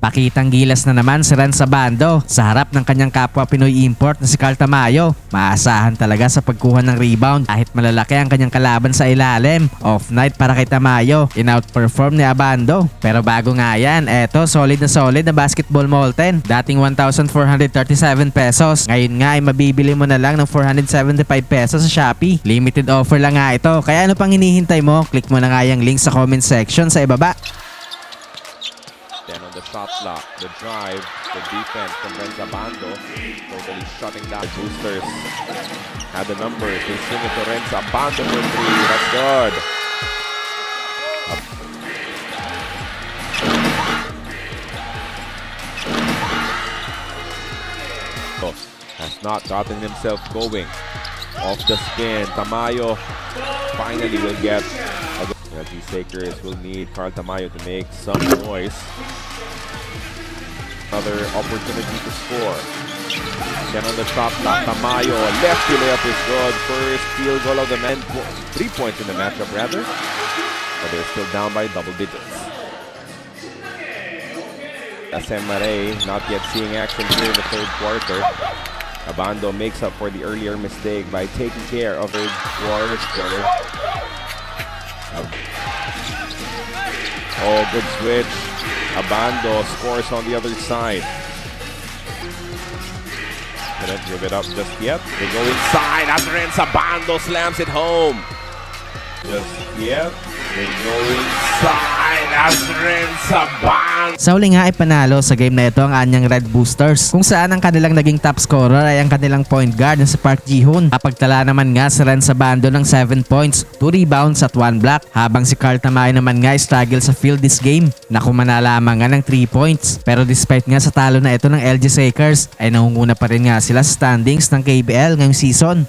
Pakitang gilas na naman si Renz Abando sa harap ng kanyang kapwa Pinoy import na si Carl Tamayo. Maasahan talaga sa pagkuha ng rebound kahit malalaki ang kanyang kalaban sa ilalim. Off night para kay Tamayo, in-outperform ni Abando. Pero bago nga yan, eto solid na basketball Molten. Dating 1,437 pesos, ngayon nga ay mabibili mo na lang ng 475 pesos sa Shopee. Limited offer lang nga ito, kaya ano pang hinihintay mo? Click mo na nga yung link sa comment section sa ibaba. Then on the shot clock, the drive, the defense from Renz Abando, totally shutting down. The Boosters had the numbers. They swing it to Renz Abando for three. That's good. Has not gotten himself going. Off the spin, Tamayo finally will get a good. These takers will need Carl Tamayo to make some noise. Another opportunity to score. Then on the top block, Tamayo, lefty layup is good. First field goal of the men, 3 points in the matchup rather. But they're still down by double digits. SM Maray not yet seeing action here in the third quarter. Abando makes up for the earlier mistake by taking care of her quarter. Oh, good switch. Abando scores on the other side. Couldn't give it up just yet. They go inside as Renz Abando slams it home. Just yet. They go inside as Renz Abando. Sa huli nga ay panalo sa game na ito ang anyang Red Boosters, kung saan ang kanilang naging top scorer ay ang kanilang point guard na si Park Ji-hoon. Kapagtala naman nga si Renz Abando ng 7 points, 2 rebounds at 1 block, habang si Carl Tamayo naman nga ay struggle sa field this game na kumana lamang nga ng 3 points. Pero despite nga sa talo na ito ng LG Lakers ay nangunguna pa rin nga sila sa standings ng KBL ngayong season.